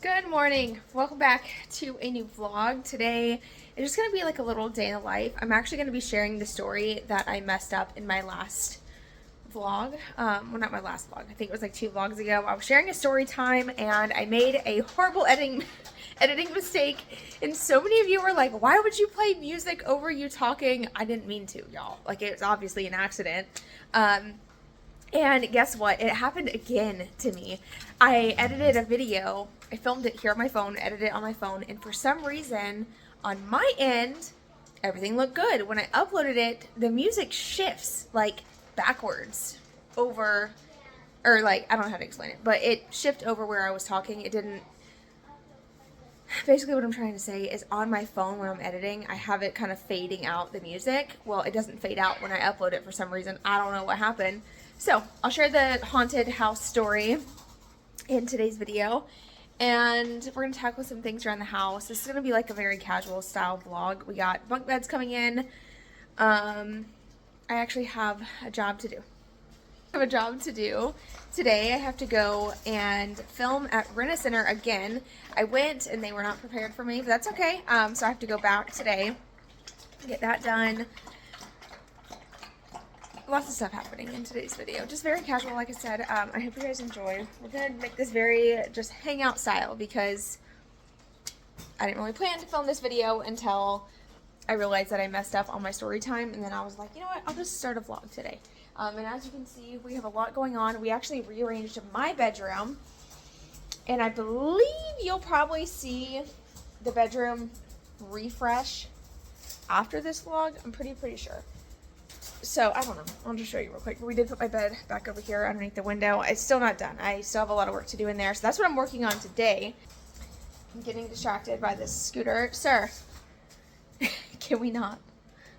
Good morning. Welcome back to a new vlog. Today it's just going to be like a little day in the life. I'm actually going to be sharing the story that I messed up in my last vlog. Well, not my last vlog. I think it was like 2 vlogs ago. I was sharing a story time and I made a horrible editing mistake. And so many of you were like, why would you play music over you talking? I didn't mean to, y'all. Like, it was obviously an accident. And guess what? It happened again to me. I edited a video. I filmed it here on my phone, edited it on my phone, and for some reason, on my end, everything looked good. When I uploaded it, the music shifts, like, backwards over, or like, I don't know how to explain it, but it shifted over where I was talking. It didn't. Basically what I'm trying to say is on my phone when I'm editing, I have it kind of fading out the music. Well, it doesn't fade out when I upload it for some reason. I don't know what happened. So I'll share the haunted house story in today's video. And we're going to tackle some things around the house. This is going to be like a very casual style vlog. We got bunk beds coming in. I actually have a job to do. Today I have to go and film at Rent-A-Center again. I went and they were not prepared for me, but that's okay. So I have to go back today, get that done. Lots of stuff happening in today's video. Just very casual, like I said. I hope you guys enjoy. We're going to make this very just hangout style because I didn't really plan to film this video until I realized that I messed up on my story time. And then I was like, you know what? I'll just start a vlog today. And as you can see, we have a lot going on. We actually rearranged my bedroom. And I believe you'll probably see the bedroom refresh after this vlog. I'm pretty sure. So, I don't know. I'll just show you real quick. We did put my bed back over here underneath the window. It's still not done. I still have a lot of work to do in there. So, that's what I'm working on today. I'm getting distracted by this scooter. Sir, can we not?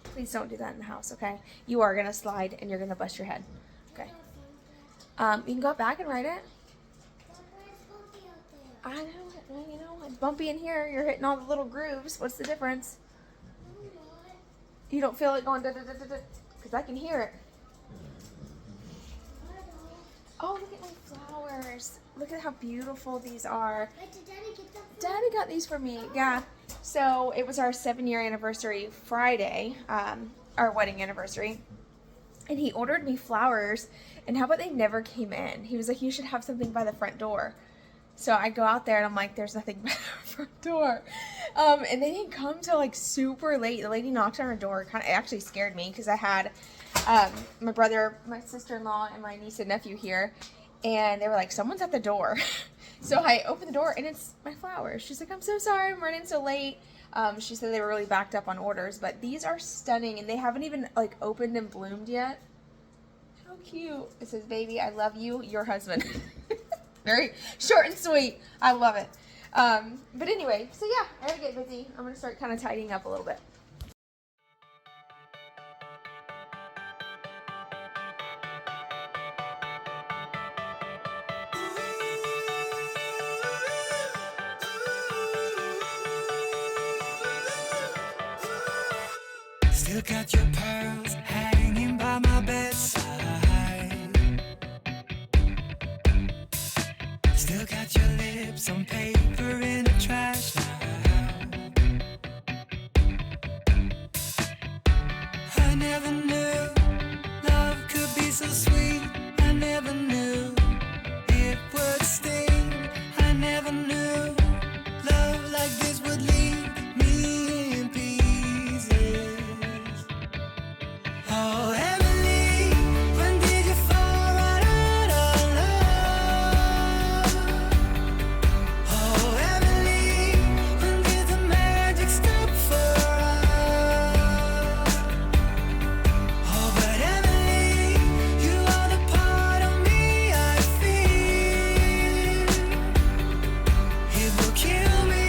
Please don't do that in the house, okay? You are going to slide and you're going to bust your head. Okay. You can go back and ride it. I know. You know, it's bumpy in here. You're hitting all the little grooves. What's the difference? You don't feel it going da-da-da-da-da? Because I can hear it. Oh, look at my flowers. Look at how beautiful these are. Did Daddy get them? Daddy got these for me. Yeah. So it was our 7-year anniversary Friday, our wedding anniversary. And he ordered me flowers. And how about they never came in? He was like, you should have something by the front door. So I go out there and I'm like, there's nothing by the front door. And they didn't come till like super late. The lady knocked on our door. It actually scared me because I had my brother, my sister-in-law, and my niece and nephew here. And they were like, someone's at the door. So I opened the door and it's my flowers. She's like, I'm so sorry I'm running so late. She said they were really backed up on orders. But these are stunning and they haven't even like opened and bloomed yet. How cute. It says, baby, I love you, your husband. Very short and sweet. I love it. But anyway, so yeah, I gotta get busy. I'm gonna start kind of tidying up a little bit. Still got your pearls hanging by my bedside. Still got your lips on paper in a trash now. I never knew love could be so sweet. I never knew it would sting. I never knew love like this would leave me in pieces. Oh, Emily, when did you fall right out of love? Oh, Emily, when did the magic stop for us? Oh, but Emily, you are the part of me I feel. It will kill me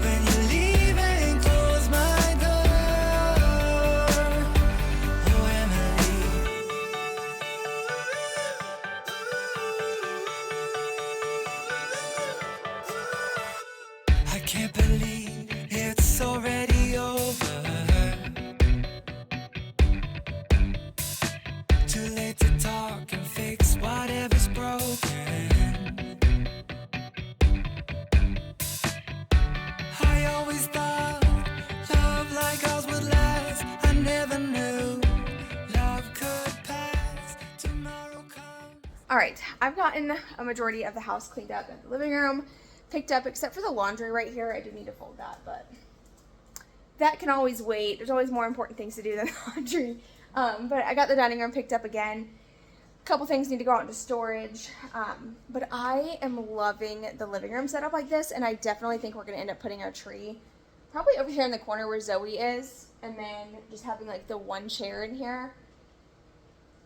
when you leave and close my door. Oh, Emily. I can't believe it's already over. Too late to talk and fix whatever's broken. All right, I've gotten a majority of the house cleaned up in the living room, picked up, except for the laundry right here. I do need to fold that, but that can always wait. There's always more important things to do than laundry. But I got the dining room picked up again. A couple things need to go out into storage. But I am loving the living room setup like this, and I definitely think we're going to end up putting our tree probably over here in the corner where Zoe is, and then just having like the one chair in here.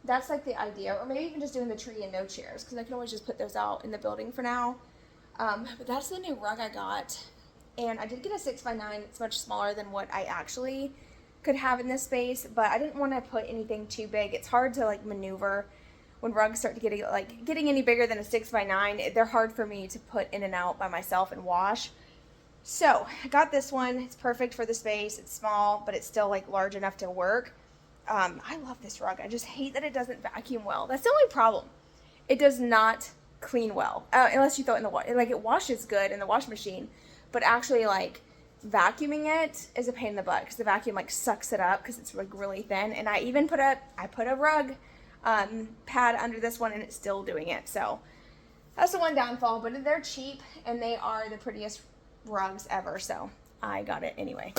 That's like the idea. Or maybe even just doing the tree and no chairs, because I can always just put those out in the building for now. But that's the new rug I got. And I did get a 6x9. It's much smaller than what I actually could have in this space, but I didn't want to put anything too big. It's hard to like maneuver when rugs start to getting any bigger than a 6x9. They're hard for me to put in and out by myself and wash. So I got this one. It's perfect for the space. It's small, but it's still like large enough to work. I love this rug. I just hate that it doesn't vacuum well. That's the only problem. It does not clean well, unless you throw it in the water. Like, it washes good in the wash machine, but actually like vacuuming it is a pain in the butt, because the vacuum like sucks it up because it's like really thin. And I even put a rug pad under this one, and it's still doing it. So that's the one downfall, but they're cheap and they are the prettiest rugs ever, so I got it anyway.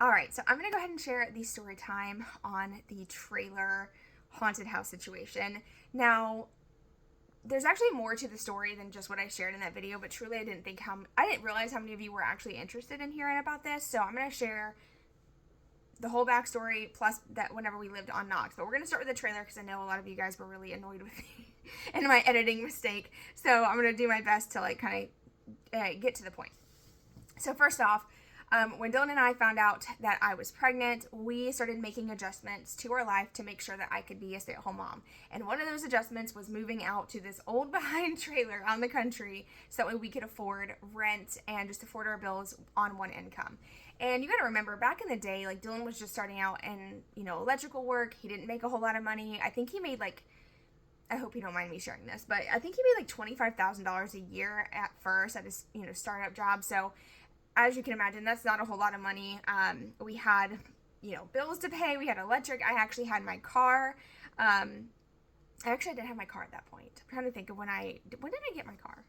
Alright, so I'm going to go ahead and share the story time on the trailer haunted house situation. Now, there's actually more to the story than just what I shared in that video, but truly I didn't realize how many of you were actually interested in hearing about this, so I'm going to share the whole backstory, plus that whenever we lived on Knox. But we're going to start with the trailer, because I know a lot of you guys were really annoyed with me and my editing mistake, so I'm going to do my best to like kind of get to the point. So first off, when Dylan and I found out that I was pregnant, we started making adjustments to our life to make sure that I could be a stay-at-home mom. And one of those adjustments was moving out to this old behind trailer out in the country, so that way we could afford rent and just afford our bills on one income. And you gotta remember, back in the day, like, Dylan was just starting out in, electrical work. He didn't make a whole lot of money. I think he made I hope you don't mind me sharing this, but I think he made $25,000 a year at first at his, startup job. So as you can imagine, that's not a whole lot of money. We had, bills to pay. We had electric. I actually had my car. I did have my car at that point. I'm trying to think of when did I get my car?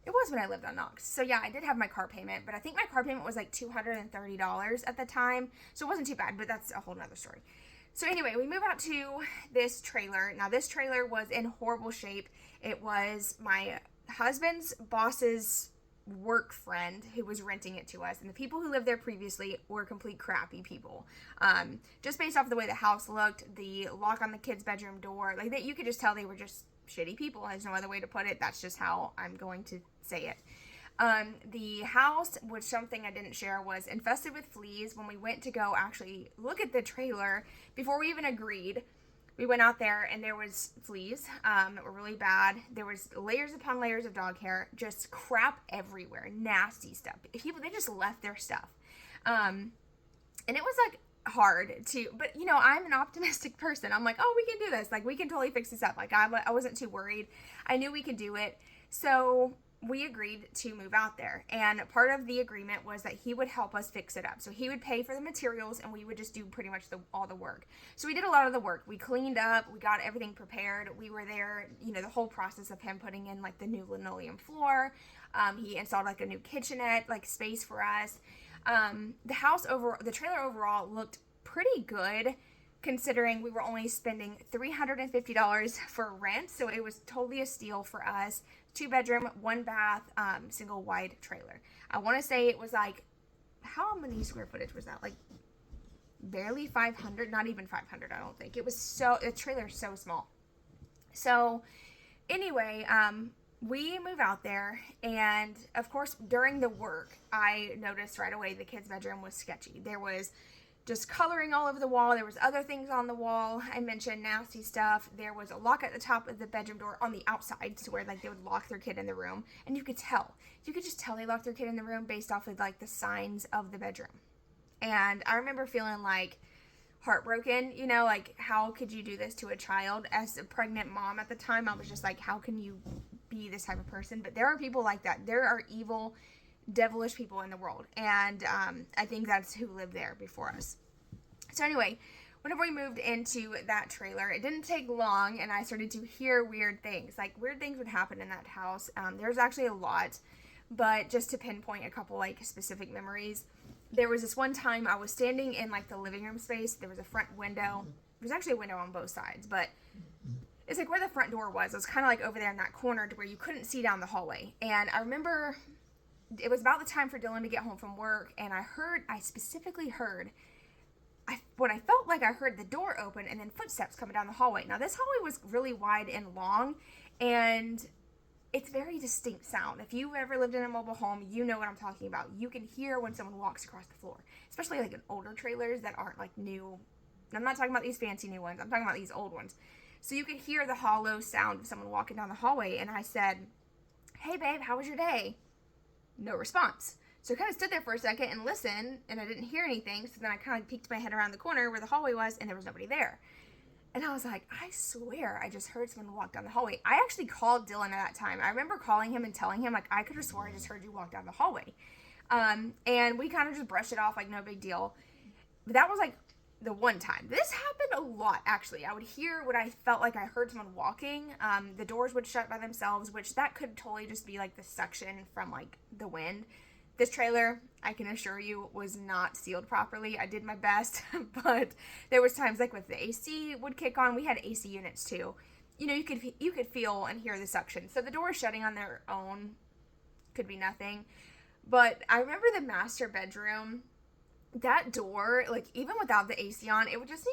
It was when I lived on Knox. So yeah, I did have my car payment, but I think my car payment was like $230 at the time. So it wasn't too bad, but that's a whole nother story. So anyway, we move out to this trailer. Now, this trailer was in horrible shape. It was my husband's boss's work friend who was renting it to us, and the people who lived there previously were complete crappy people. Just based off the way the house looked, the lock on the kids' bedroom door, you could just tell they were just shitty people. There's no other way to put it. That's just how I'm going to say it. The house, which something I didn't share, was infested with fleas. When we went to go actually look at the trailer, before we even agreed, we went out there and there was fleas that were really bad. There was layers upon layers of dog hair, just crap everywhere, nasty stuff. People, they just left their stuff. And it was hard to, but I'm an optimistic person. I'm like, oh, we can do this. We can totally fix this up. I wasn't too worried. I knew we could do it. So we agreed to move out there, and part of the agreement was that he would help us fix it up. So he would pay for the materials, and we would just do pretty much all the work. So we did a lot of the work. We cleaned up, we got everything prepared. We were there, the whole process of him putting in the new linoleum floor. He installed a new kitchenette, space for us. The trailer overall looked pretty good, considering we were only spending $350 for rent. So it was totally a steal for us. 2-bedroom, 1-bath, single wide trailer. I want to say it was how many square footage was that? Barely 500, not even 500, I don't think. The trailer's so small. So anyway, we move out there, and of course during the work, I noticed right away the kids' bedroom was sketchy. There was just coloring all over the wall. There was other things on the wall. I mentioned nasty stuff. There was a lock at the top of the bedroom door on the outside, to where they would lock their kid in the room, and you could just tell they locked their kid in the room based off of the signs of the bedroom. And I remember feeling heartbroken, how could you do this to a child? As a pregnant mom at the time, I was just how can you be this type of person? But there are people like that. There are evil, devilish people in the world, and I think that's who lived there before us. So anyway, whenever we moved into that trailer, it didn't take long, and I started to hear weird things. Like, weird things would happen in that house. There's actually a lot, but just to pinpoint a couple, like, specific memories, there was this one time I was standing in, like, the living room space. There was a front window. There's actually a window on both sides, but it's like where the front door was. It was kind of like over there in that corner to where you couldn't see down the hallway. And I remember it was about the time for Dylan to get home from work, and I specifically heard, when I felt like I heard the door open and then footsteps coming down the hallway. Now, this hallway was really wide and long, and it's very distinct sound. If you've ever lived in a mobile home, you know what I'm talking about. You can hear when someone walks across the floor, especially like in older trailers that aren't like new. I'm not talking about these fancy new ones. I'm talking about these old ones. So you could hear the hollow sound of someone walking down the hallway, and I said, "Hey, babe, how was your day?" No response. So I kind of stood there for a second and listened, and I didn't hear anything. So then I kind of peeked my head around the corner where the hallway was, and there was nobody there. And I was like, I swear I just heard someone walk down the hallway. I actually called Dylan at that time. I remember calling him and telling him, like, I could have swore I just heard you walk down the hallway. And we kind of just brushed it off like no big deal. But that was like the one time. This happened a lot, actually. I would hear when I felt like I heard someone walking. The doors would shut by themselves, which that could totally just be like the suction from like the wind. This trailer, I can assure you, was not sealed properly. I did my best, but there was times like with the AC would kick on. We had AC units too. You know, you could feel and hear the suction. So the doors shutting on their own could be nothing. But I remember the master bedroom, that door, like even without the AC on, it would just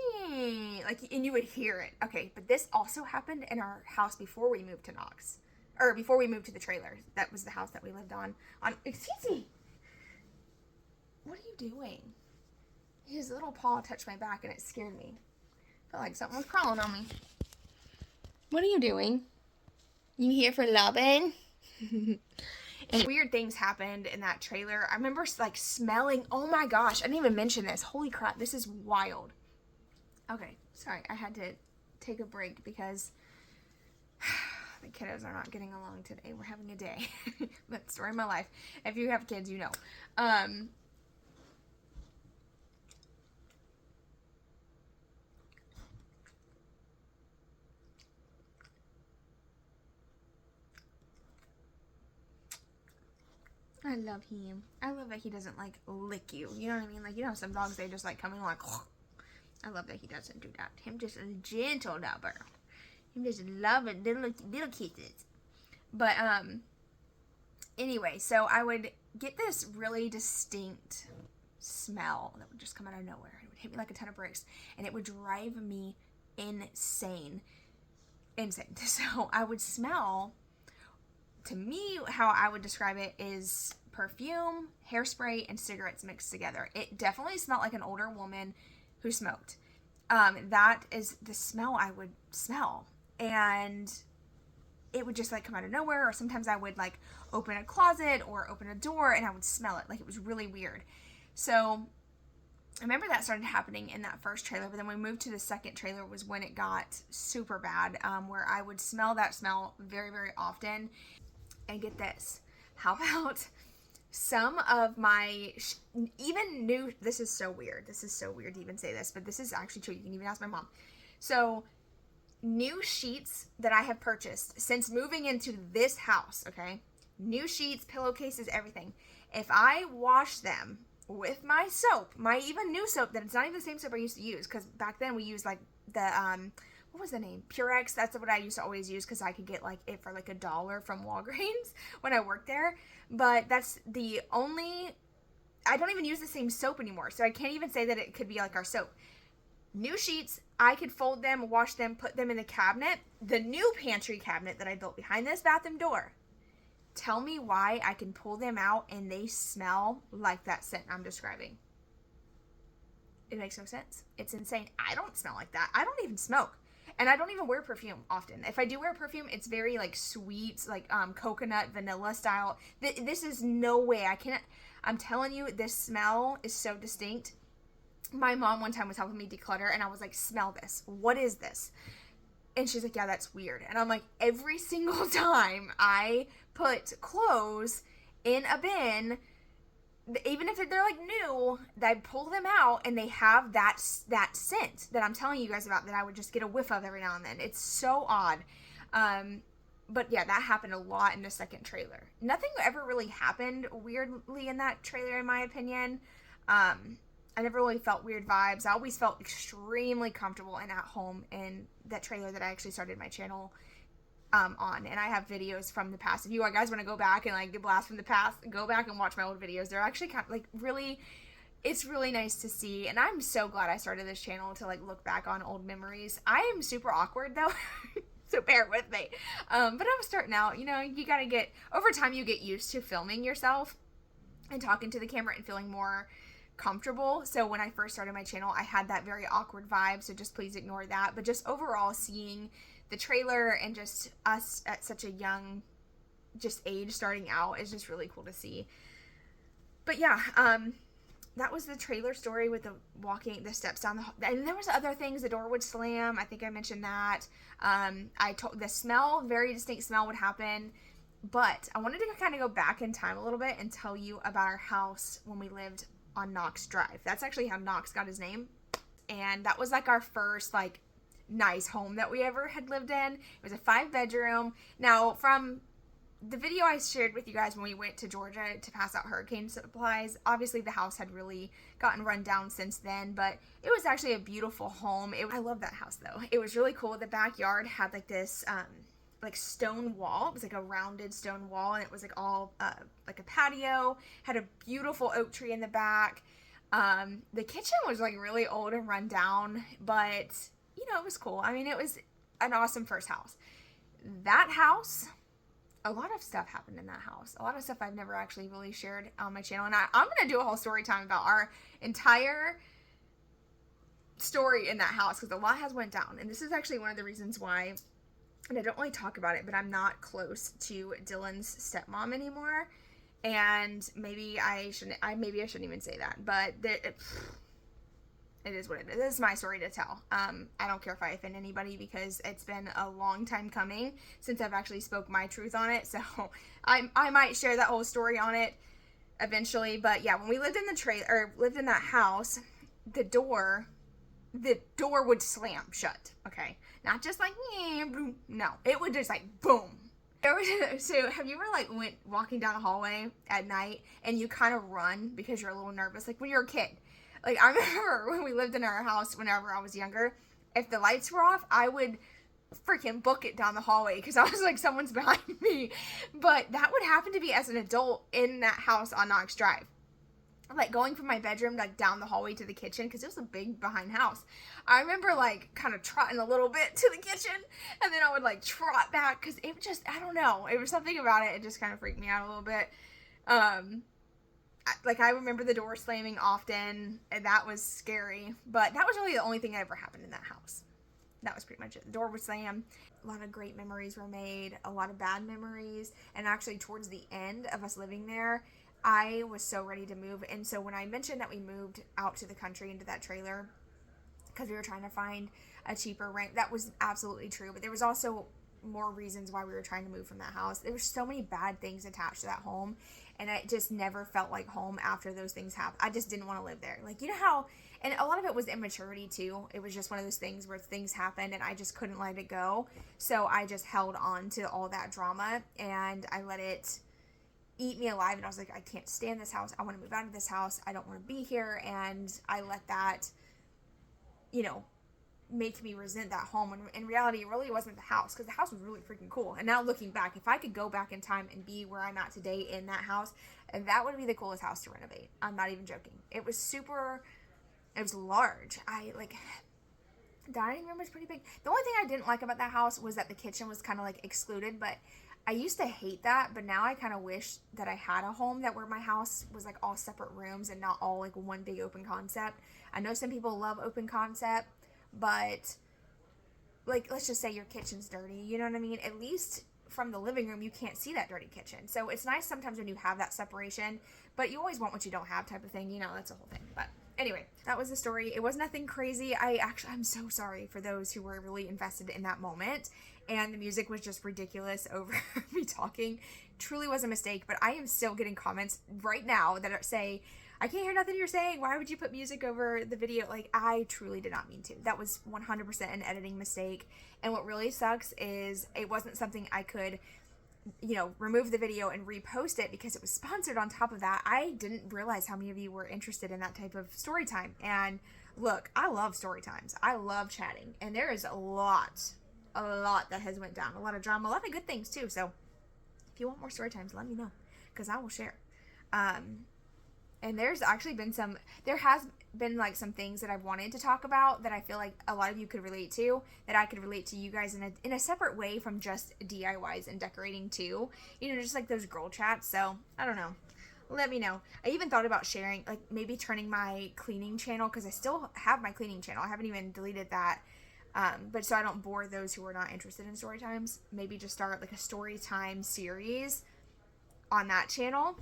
like, and you would hear it. Okay, but this also happened in our house before we moved to Knox, or before we got to the trailer. That was the house that we lived on. Excuse me. What are you doing? His little paw touched my back and it scared me. Felt like something was crawling on me. What are you doing? You here for loving? And weird things happened in that trailer. I remember like smelling, oh my gosh, I didn't even mention this. Holy crap, this is wild. Okay, sorry, I had to take a break because the kiddos are not getting along today. We're having a day. That's the story of my life. If you have kids, you know. I love him. I love that he doesn't like lick you. You know what I mean? Like, you know, some dogs, they just like come in like, I love that he doesn't do that. Him just a gentle lover. Him just loving little kisses. But, anyway, so I would get this really distinct smell that would just come out of nowhere. It would hit me like a ton of bricks, and it would drive me insane. So I would smell, to me, how I would describe it is perfume, hairspray, and cigarettes mixed together. It definitely smelled like an older woman who smoked. That is the smell I would smell. And it would just like come out of nowhere, or sometimes I would like open a closet or open a door and I would smell it. Like, it was really weird. So I remember that started happening in that first trailer, but then when we moved to the second trailer was when it got super bad, where I would smell that smell very, very often. And get this, how about some of my, even new, this is so weird to even say this, but this is actually true. You can even ask my mom. So new sheets that I have purchased since moving into this house, okay? New sheets, pillowcases, everything. If I wash them with my soap, my even new soap, that it's not even the same soap I used to use, because back then we used like the, what was the name? Purex. That's what I used to always use because I could get like it for like $1 from Walgreens when I worked there. But that's the only, I don't even use the same soap anymore. So I can't even say that it could be like our soap. New sheets, I could fold them, wash them, put them in the cabinet. The new pantry cabinet that I built behind this bathroom door. Tell me why I can pull them out and they smell like that scent I'm describing. It makes no sense. It's insane. I don't smell like that. I don't even smoke. And I don't even wear perfume often. If I do wear perfume, it's very like sweet, like coconut, vanilla style. This is no way. I can't. I'm telling you, this smell is so distinct. My mom one time was helping me declutter, and I was like, smell this. What is this? And she's like, yeah, that's weird. And I'm like, every single time I put clothes in a bin, even if they're like new, I pull them out and they have that scent that I'm telling you guys about that I would just get a whiff of every now and then. It's so odd. But yeah, that happened a lot in the second trailer. Nothing ever really happened weirdly in that trailer, in my opinion. I never really felt weird vibes. I always felt extremely comfortable and at home in that trailer that I actually started my channel on. And I have videos from the past. If you guys want to go back and like get blast from the past, go back and watch my old videos. They're actually kind of like really, it's really nice to see. And I'm so glad I started this channel to like look back on old memories. I am super awkward though. So bear with me. But I'm starting out, you know, you gotta get, over time you get used to filming yourself and talking to the camera and feeling more comfortable. So when I first started my channel, I had that very awkward vibe, so just please ignore that. But just overall seeing the trailer and just us at such a young just age starting out is just really cool to see. But yeah, that was the trailer story with the steps down the hall. And there was other things. The door would slam. I think I mentioned that. I told the smell, very distinct smell would happen. But I wanted to kind of go back in time a little bit and tell you about our house when we lived on Knox Drive. That's actually how Knox got his name. And that was like our first like nice home that we ever had lived in. It was a 5-bedroom. Now, from the video I shared with you guys when we went to Georgia to pass out hurricane supplies, obviously the house had really gotten run down since then, but it was actually a beautiful home. I love that house though. It was really cool. The backyard had like this like stone wall. It was like a rounded stone wall, and it was like all like a patio. Had a beautiful oak tree in the back. The kitchen was like really old and run down, but you know, it was cool. I mean, it was an awesome first house. That house, a lot of stuff happened in that house. A lot of stuff I've never actually really shared on my channel. And I'm going to do a whole story time about our entire story in that house, because a lot has went down. And this is actually one of the reasons why, and I don't really talk about it, but I'm not close to Dylan's stepmom anymore. And maybe I shouldn't even say that, but it is what it is. This is my story to tell. I don't care if I offend anybody, because it's been a long time coming since I've actually spoke my truth on it. So I might share that whole story on it eventually. But yeah, when we lived in the trailer, or lived in that house, the door would slam shut. Okay, not just like boom. No, it would just like boom. So have you ever like went walking down a hallway at night and you kind of run because you're a little nervous, like when you're a kid? Like, I remember when we lived in our house whenever I was younger, if the lights were off, I would freaking book it down the hallway because I was like, someone's behind me. But that would happen to me as an adult in that house on Knox Drive. Like, going from my bedroom, like, down the hallway to the kitchen, because it was a big behind house. I remember, like, kind of trotting a little bit to the kitchen, and then I would, like, trot back, because it just, I don't know. It was something about it. It just kind of freaked me out a little bit. Like, I remember the door slamming often, and that was scary. But that was really the only thing that ever happened in that house. That was pretty much it. The door would slam. A lot of great memories were made. A lot of bad memories. And actually, towards the end of us living there, I was so ready to move. And so when I mentioned that we moved out to the country into that trailer because we were trying to find a cheaper rent, that was absolutely true. But there was also more reasons why we were trying to move from that house. There were so many bad things attached to that home, and it just never felt like home after those things happened. I just didn't want to live there. Like, you know how, and a lot of it was immaturity too. It was just one of those things where things happened and I just couldn't let it go. So I just held on to all that drama and I let it eat me alive. And I was like, I can't stand this house. I want to move out of this house. I don't want to be here. And I let that, you know, make me resent that home, when in reality it really wasn't the house, because the house was really freaking cool. And now looking back, if I could go back in time and be where I'm at today in that house, and that would be the coolest house to renovate. I'm not even joking. It was large. The dining room was pretty big. The only thing I didn't like about that house was that the kitchen was kind of like excluded, but I used to hate that. But now I kind of wish that I had a home that where my house was like all separate rooms and not all like one big open concept. I know some people love open concept, but like, let's just say your kitchen's dirty, you know what I mean? At least from the living room, you can't see that dirty kitchen. So it's nice sometimes when you have that separation, but you always want what you don't have type of thing, you know, that's the whole thing. But anyway, that was the story. It was nothing crazy. I'm so sorry for those who were really invested in that moment. and the music was just ridiculous over me talking. Truly was a mistake, but I am still getting comments right now that say, I can't hear nothing you're saying. Why would you put music over the video? Like, I truly did not mean to. That was 100% an editing mistake. And what really sucks is it wasn't something I could, you know, remove the video and repost it because it was sponsored on top of that. I didn't realize how many of you were interested in that type of story time. And look, I love story times. I love chatting. And there is a lot that has went down. A lot of drama, a lot of good things too. So if you want more story times, let me know because I will share. And there's actually been there has been like some things that I've wanted to talk about that I feel like a lot of you could relate to, that I could relate to you guys in a separate way from just DIYs and decorating too. You know, just like those girl chats. So I don't know. Let me know. I even thought about sharing, like maybe turning my cleaning channel, because I still have my cleaning channel. I haven't even deleted that. But so I don't bore those who are not interested in story times. Maybe just start like a story time series on that channel.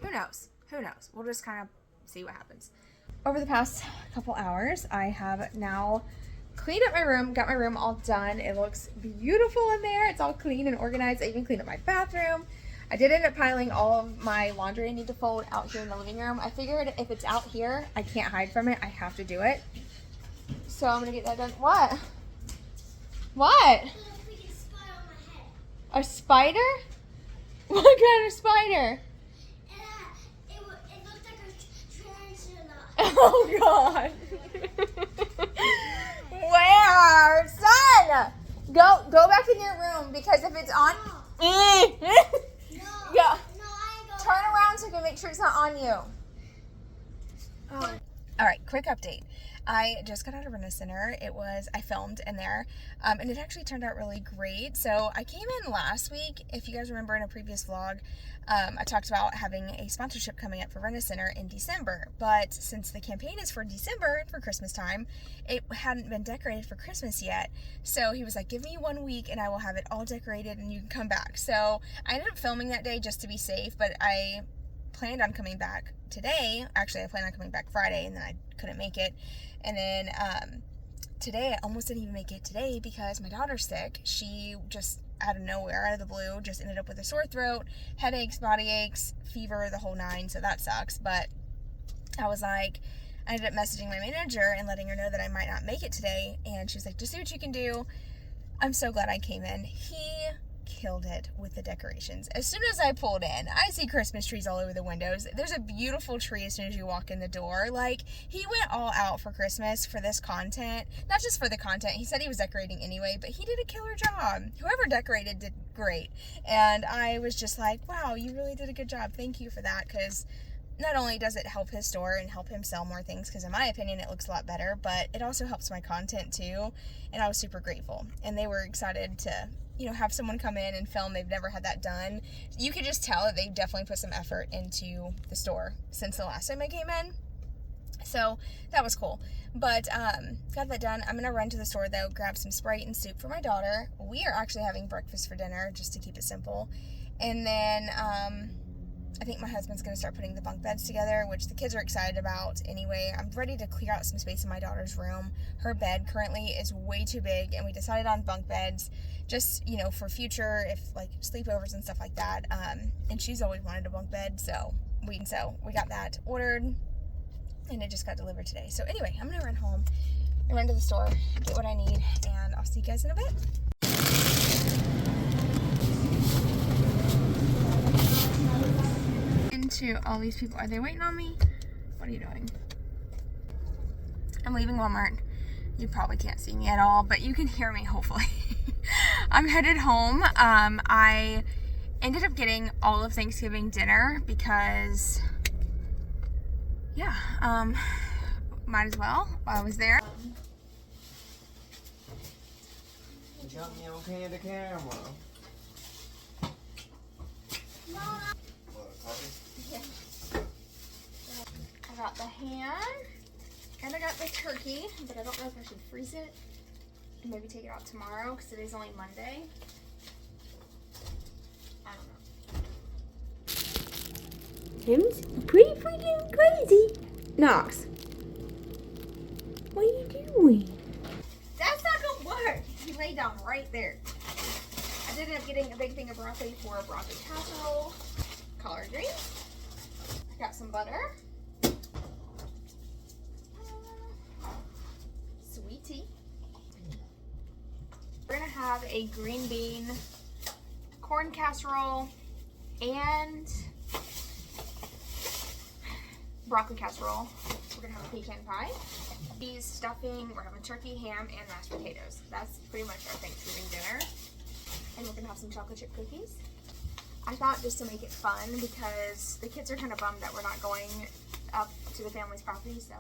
Who knows? Who knows? We'll just kind of see what happens. Over the past couple hours, I have now cleaned up my room, got my room all done. It looks beautiful in there. It's all clean and organized. I even cleaned up my bathroom. I did end up piling all of my laundry I need to fold out here in the living room. I figured if it's out here, I can't hide from it. I have to do it. So I'm going to get that done. What? What? A spider? What kind of spider? Oh God! Where, son? Go back in your room because if it's on, yeah. Turn around so you can make sure it's not on you. Oh. All right, quick update. I just got out of Rena Center. I filmed in there, and it actually turned out really great. So I came in last week. If you guys remember in a previous vlog, I talked about having a sponsorship coming up for Rena Center in December. But since the campaign is for December, for Christmas time, it hadn't been decorated for Christmas yet. So he was like, give me 1 week and I will have it all decorated and you can come back. So I ended up filming that day just to be safe, but I planned on coming back today. Actually, I planned on coming back Friday and then I couldn't make it. And then today, I almost didn't even make it today because my daughter's sick. She just, out of nowhere, out of the blue, just ended up with a sore throat, headaches, body aches, fever, the whole nine, so that sucks. But I was like, I ended up messaging my manager and letting her know that I might not make it today, and she was like, just see what you can do. I'm so glad I came in. He killed it with the decorations. As soon as I pulled in, I see Christmas trees all over the windows. There's a beautiful tree as soon as you walk in the door. Like, he went all out for Christmas for this content. Not just for the content. He said he was decorating anyway, but he did a killer job. Whoever decorated did great. And I was just like, wow, you really did a good job. Thank you for that, because not only does it help his store and help him sell more things, because in my opinion it looks a lot better, but it also helps my content too. And I was super grateful. And they were excited to, you know, have someone come in and film. They've never had that done. You could just tell that they definitely put some effort into the store since the last time I came in. So that was cool. But got that done. I'm gonna run to the store though, grab some Sprite and soup for my daughter. We are actually having breakfast for dinner just to keep it simple. And then I think my husband's gonna start putting the bunk beds together, which the kids are excited about anyway. I'm ready to clear out some space in my daughter's room. Her bed currently is way too big, and we decided on bunk beds just, you know, for future, if like sleepovers and stuff like that. And she's always wanted a bunk bed, so we got that ordered, and it just got delivered today. So anyway, I'm gonna run home and run to the store, get what I need, and I'll see you guys in a bit. Into all these people. Are they waiting on me? What are you doing? I'm leaving Walmart. You probably can't see me at all, but you can hear me, hopefully. I'm headed home. I ended up getting all of Thanksgiving dinner because, yeah, might as well while I was there. You got me okay in the camera. Yeah. I got the ham and I got the turkey, but I don't know if I should freeze it and maybe take it out tomorrow because it is only Monday. I don't know. Tim's pretty freaking crazy. Knox, what are you doing? That's not gonna work. You laid down right there. I did end up getting a big thing of broccoli for a broccoli casserole. Collard greens. I got some butter. Sweet tea. We're gonna have a green bean corn casserole and broccoli casserole. We're gonna have a pecan pie. Cheese, stuffing, we're having turkey, ham, and mashed potatoes. That's pretty much our Thanksgiving dinner. And we're gonna have some chocolate chip cookies. I thought just to make it fun, because the kids are kind of bummed that we're not going up to the family's property, so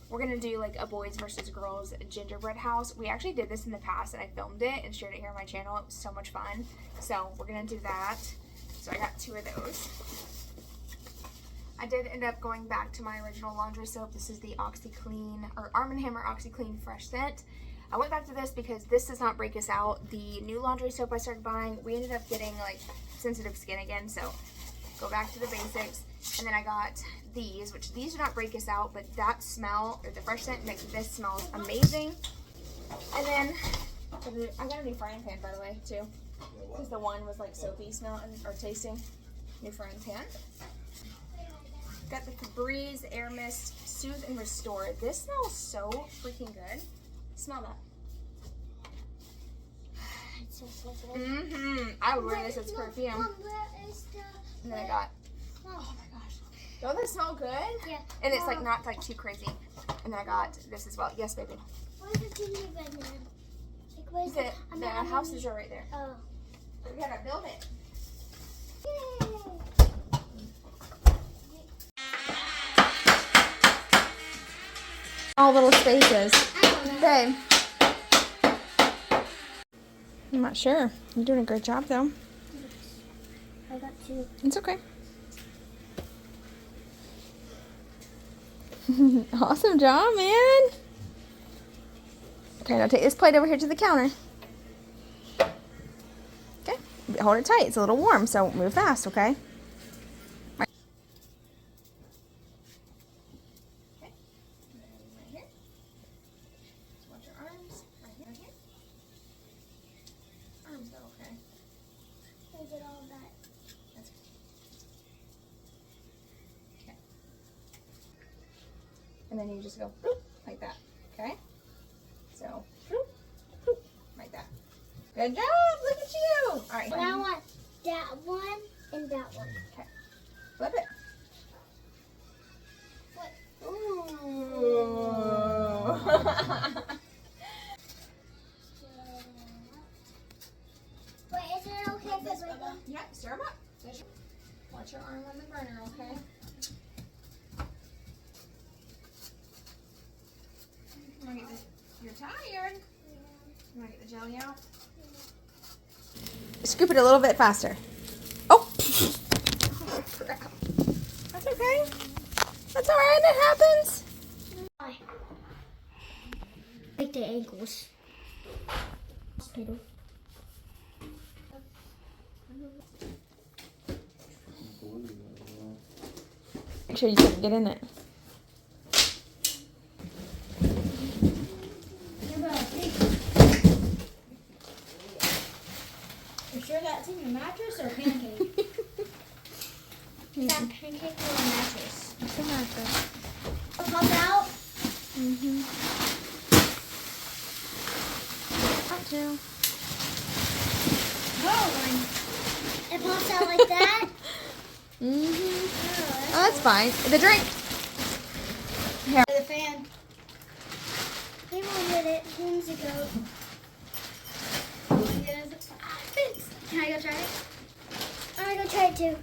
we're gonna do like a boys versus girls gingerbread house. We actually did this in the past and I filmed it and shared it here on my channel. It was so much fun. So we're gonna do that. So I got 2 of those. I did end up going back to my original laundry soap. This is the OxyClean, or Arm & Hammer OxyClean Fresh Scent. I went back to this because this does not break us out. The new laundry soap I started buying, we ended up getting like sensitive skin again, so go back to the basics. And then I got these, which these do not break us out, but that smell, or the fresh scent, makes this smell amazing. And then I got a new frying pan, by the way, too, because the one was like soapy smelling or tasting. New frying pan. Got the Febreze Air Mist Soothe and Restore. This smells so freaking good. Smell that. It smells so good. Mm-hmm. I would wear this as perfume. Mom, where is the... And then I got, oh my gosh. Don't they smell good? Yeah. And it's like not like too crazy. And then I got this as well. Yes, baby. Where's the gingerbread man? Like, where's The houses are right there. Oh. We gotta build it. Yay! All little spaces. I don't know. Babe. I'm not sure. You're doing a great job though. I got 2. It's okay. Awesome job, man. Okay, now take this plate over here to the counter. Okay, hold it tight. It's a little warm, so move fast, okay? Right. Okay, right here. Just watch your arms. Right here, right here. Arms go okay. I did all that. That's good. Okay. And then you just go bloop, like that, okay? So, bloop, bloop, like that. Good job, look at you! All right, But I want that one and that one. okay. Flip it. What? Ooh. Wait, is it okay if it's like that? Yep, stir them up. Watch your arm on the burner, okay? You wanna get this? You're tired. You wanna get the jelly out? Scoop it a little bit faster. Oh! Oh crap. That's okay. That's alright, it happens. Why? Like the ankles. Potato. Make sure you can get in it. You sure that's in your mattress or pancake? Is that pancake or a mattress? It's a mattress. Pop out. Mm-hmm. Got to. Oh, it pops out like that. Mm-hmm. Oh, that's fine. The drink. Here. The fan. We did it years ago. Can I go try it? I'm gonna go try it too.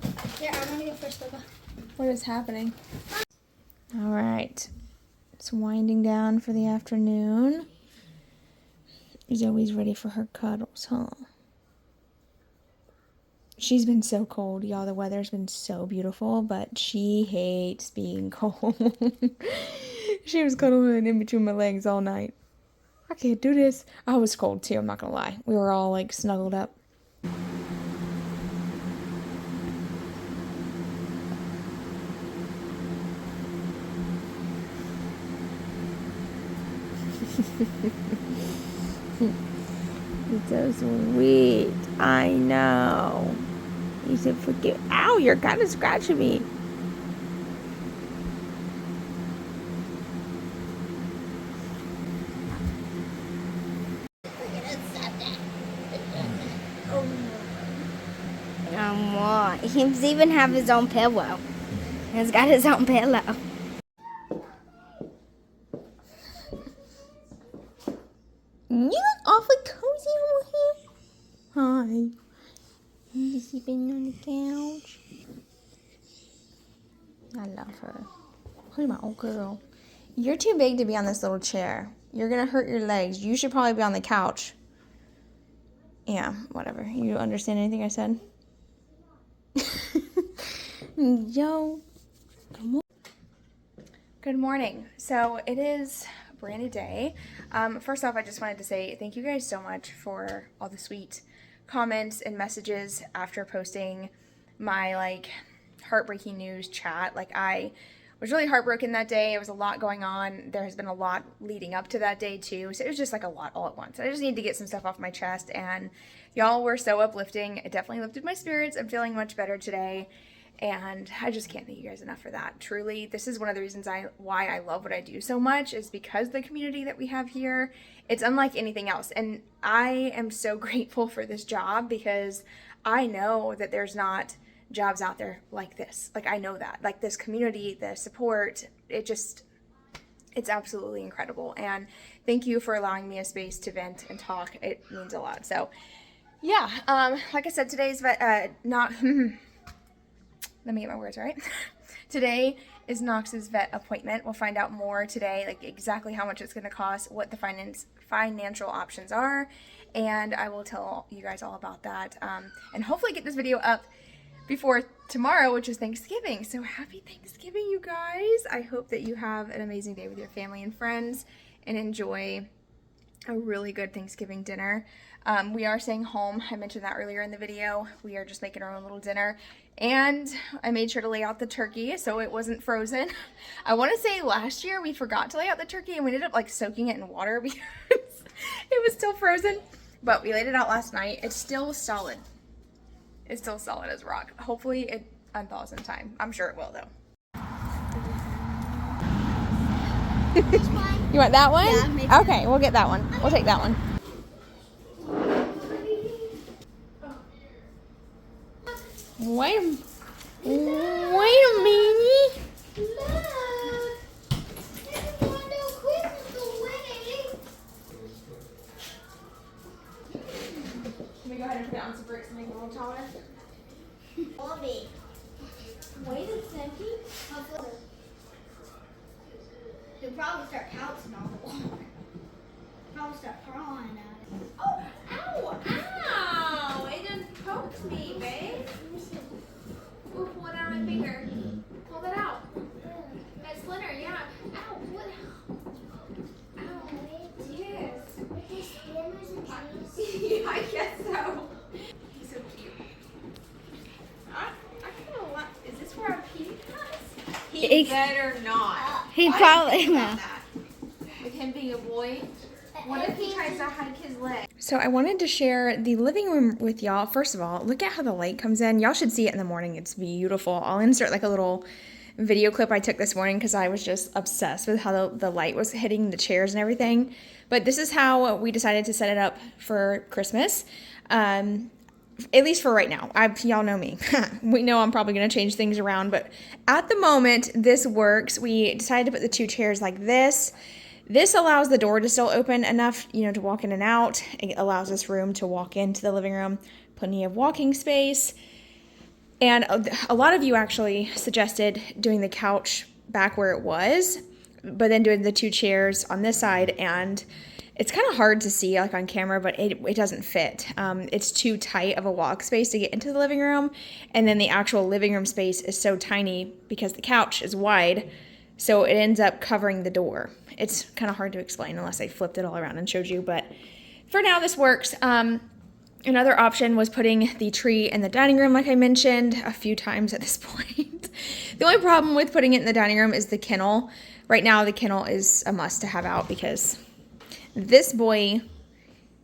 Yeah, I'm gonna go first, Bubba. What is happening? All right. It's winding down for the afternoon. Zoe's ready for her cuddles, huh? She's been so cold, y'all. The weather's been so beautiful, but she hates being cold. She was cuddling in between my legs all night. I can't do this. I was cold too, I'm not gonna lie. We were all like snuggled up. so sweet. I know. He's so freaking. Ow, you're kind of scratching me. What? He even have his own pillow. He's got his own pillow. You look awfully cozy over here. Hi. Is he been on the couch? I love her. Who's my old girl? You're too big to be on this little chair. You're gonna hurt your legs. You should probably be on the couch. Yeah, whatever. You understand anything I said? Yo. Good morning. So it is a brand new day. First off, I just wanted to say thank you guys so much for all the sweet comments and messages after posting my heartbreaking news chat. I was really heartbroken that day. It was a lot going on. There has been a lot leading up to that day too. So it was just a lot all at once. I just needed to get some stuff off my chest, and y'all were so uplifting. It definitely lifted my spirits. I'm feeling much better today. And I just can't thank you guys enough for that. Truly, this is one of the reasons why I love what I do so much, is because the community that we have here, it's unlike anything else. And I am so grateful for this job, because I know that there's not jobs out there like this. I know that. This community, the support, it's absolutely incredible. And thank you for allowing me a space to vent and talk. It means a lot. So, yeah, like I said, today's let me get my words right. Today is Knox's vet appointment. We'll find out more today, exactly how much it's going to cost, what the financial options are, and I will tell you guys all about that. And hopefully get this video up before tomorrow, which is Thanksgiving. So happy Thanksgiving, you guys. I hope that you have an amazing day with your family and friends and enjoy a really good Thanksgiving dinner. We are staying home. I mentioned that earlier in the video. We are just making our own little dinner. And I made sure to lay out the turkey so it wasn't frozen. I want to say last year we forgot to lay out the turkey and we ended up soaking it in water because it was still frozen. But we laid it out last night. It's still solid. It's still solid as rock. Hopefully it unthaws in time. I'm sure it will though. You want that one? Yeah, maybe. Okay, we'll get that one. We'll take that one. Wait a minute. Look! There's one little Christmas away. Can we go ahead and put it on some bricks and make it a little taller? Bobby. Wait a second. He'll probably start pouncing on the wall. Probably start crawling at it. Oh, ow, ow! It just poked me, babe. Ooh, pull it out of my finger. Pull that out. That splinter, yeah. Ow, what? Ow. Yes. With his splitters and trees. Yeah, I guess so. He's so cute. I kind of like. Is this where I pee? He better not. He I probably didn't think will. about that. With him being a boy. What if he tries to hike his leg? So I wanted to share the living room with y'all. First of all, look at how the light comes in. Y'all should see it in the morning. It's beautiful. I'll insert a little video clip I took this morning because I was just obsessed with how the light was hitting the chairs and everything. But this is how we decided to set it up for Christmas. At least for right now. Y'all know me. We know I'm probably going to change things around, but at the moment, this works. We decided to put the two chairs like this. This allows the door to still open enough, to walk in and out. It allows us room to walk into the living room, plenty of walking space. And a lot of you actually suggested doing the couch back where it was, but then doing the two chairs on this side, and it's kind of hard to see on camera, but it doesn't fit. It's too tight of a walk space to get into the living room, and then the actual living room space is so tiny because the couch is wide, so it ends up covering the door. It's kind of hard to explain unless I flipped it all around and showed you, but for now this works. Another option was putting the tree in the dining room, like I mentioned a few times at this point. The only problem with putting it in the dining room is the kennel. Right now the kennel is a must to have out because this boy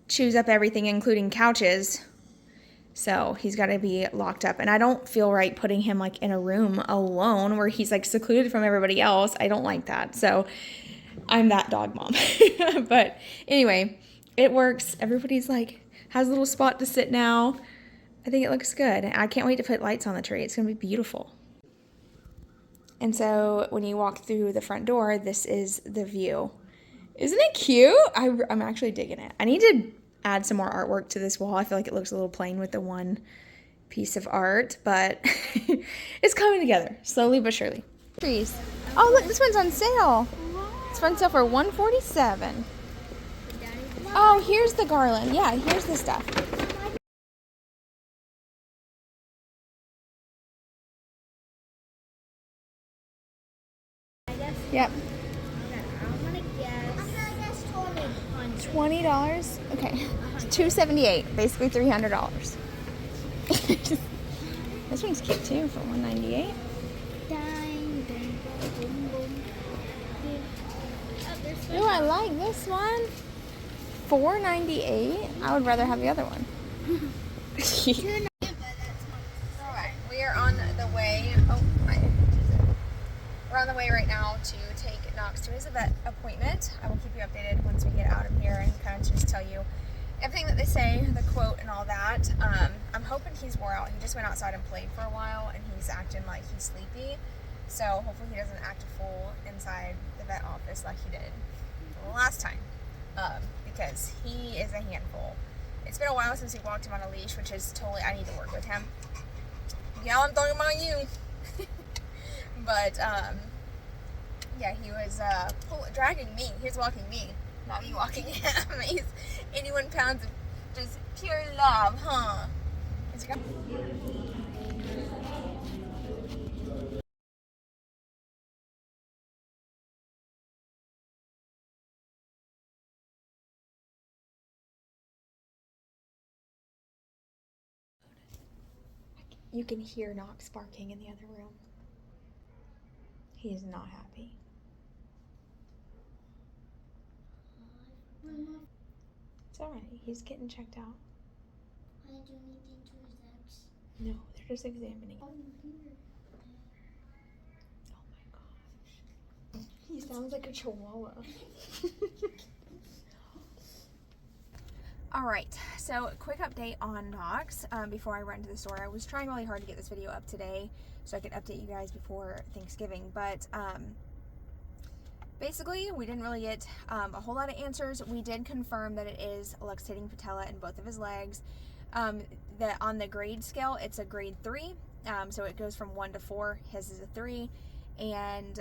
chews up everything, including couches. So he's got to be locked up. And I don't feel right putting him like in a room alone where he's like secluded from everybody else. I don't like that. So I'm that dog mom. But anyway, it works. Everybody's like has a little spot to sit now. I think it looks good. I can't wait to put lights on the tree. It's going to be beautiful. And so when you walk through the front door, this is the view. Isn't it cute? I'm actually digging it. I need to add some more artwork to this wall. I feel like it looks a little plain with the one piece of art, but it's coming together slowly but surely. Trees. Oh, look, this one's on sale. It's on sale for $147. Oh, here's the garland. Yeah, here's the stuff. Yep. I'm gonna guess $20. Okay. $278. Basically $300. This one's cute too for $198. Oh, I like this one. $498. I would rather have the other one. Alright, we are on the way. We're on the way right now to take Knox to his vet appointment. I will keep you updated once we get out of here and kind of just tell you everything that they say, the quote and all that. I'm hoping he's wore out. He just went outside and played for a while and he's acting like he's sleepy. So hopefully he doesn't act a fool inside the vet office like he did last time. Because he is a handful. It's been a while since he walked him on a leash, which is totally, I need to work with him. Yeah, I'm talking about you. But, yeah, he was dragging me. He was walking me, not me walking him. He's 81 pounds of just pure love, huh? You can hear Knox barking in the other room. He is not happy. It's alright. He's getting checked out. I do anything to his ex. No, they're just examining. Oh my gosh. He sounds like a chihuahua. Alright, so quick update on Knox before I run to the store. I was trying really hard to get this video up today so I could update you guys before Thanksgiving, but basically we didn't really get a whole lot of answers. We did confirm that it is luxating patella in both of his legs. That on the grade scale, it's a grade 3, so it goes from 1 to 4. His is a 3, and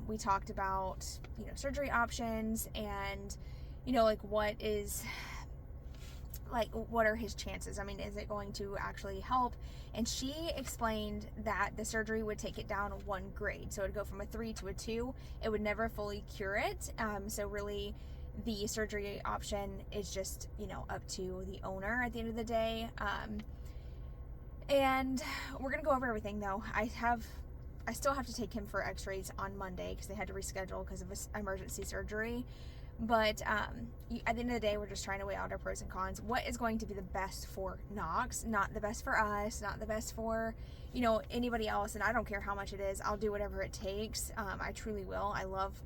we talked about, you know, surgery options and, you know, like what are his chances? I mean, is it going to actually help? And she explained that the surgery would take it down 1 grade. So it would go from a 3 to a 2. It would never fully cure it. So really the surgery option is just, you know, up to the owner at the end of the day. And we're going to go over everything though. I still have to take him for x-rays on Monday because they had to reschedule because of an emergency surgery. But at the end of the day, we're just trying to weigh out our pros and cons. What is going to be the best for Knox? Not the best for us, not the best for, you know, anybody else. And I don't care how much it is. I'll do whatever it takes. I truly will. I love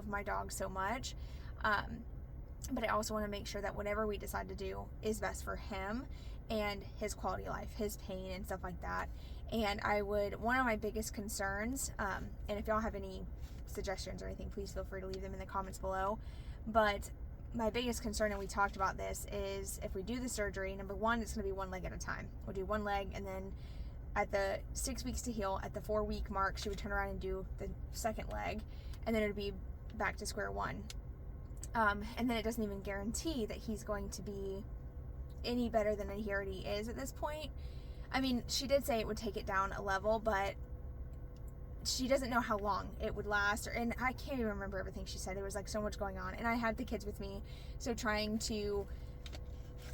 my dog so much. But I also want to make sure that whatever we decide to do is best for him and his quality of life, his pain and stuff like that. And one of my biggest concerns, and if y'all have any suggestions or anything, please feel free to leave them in the comments below. But my biggest concern, and we talked about this, is if we do the surgery, number one, it's going to be 1 leg at a time. We'll do 1 leg, and then at the 6 weeks to heal, at the 4-week mark, she would turn around and do the 2nd leg, and then it would be back to square one. And then it doesn't even guarantee that he's going to be any better than he already is at this point. I mean, she did say it would take it down a level, but she doesn't know how long it would last, and I can't even remember everything she said. There was like so much going on, and I had the kids with me, so trying to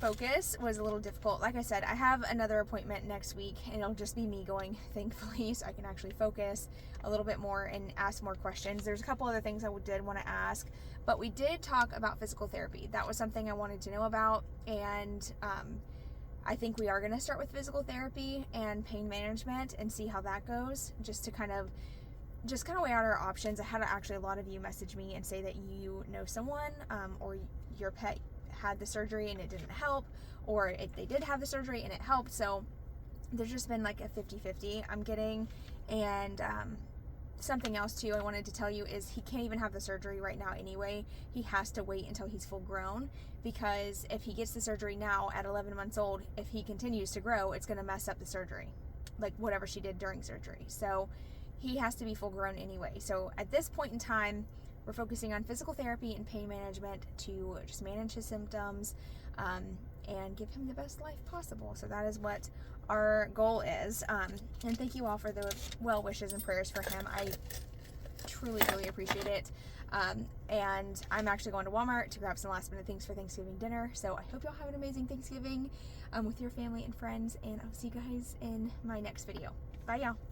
focus was a little difficult. Like I said, I have another appointment next week and it'll just be me going, thankfully, so I can actually focus a little bit more and ask more questions. There's a couple other things I did want to ask, but we did talk about physical therapy. That was something I wanted to know about, and I think we are going to start with physical therapy and pain management and see how that goes, just to kind of weigh out our options. I had actually a lot of you message me and say that you know someone or your pet had the surgery and it didn't help, or if they did have the surgery and it helped. So there's just been like a 50-50 I'm getting. And something else too I wanted to tell you is he can't even have the surgery right now anyway. He has to wait until he's full grown, because if he gets the surgery now at 11 months old, if he continues to grow, it's going to mess up the surgery, like whatever she did during surgery. So he has to be full grown anyway. So at this point in time, we're focusing on physical therapy and pain management to just manage his symptoms and give him the best life possible. So that is what our goal is. And thank you all for the well wishes and prayers for him. I truly, truly appreciate it. And I'm actually going to Walmart to grab some last minute things for Thanksgiving dinner. So I hope y'all have an amazing Thanksgiving with your family and friends. And I'll see you guys in my next video. Bye, y'all.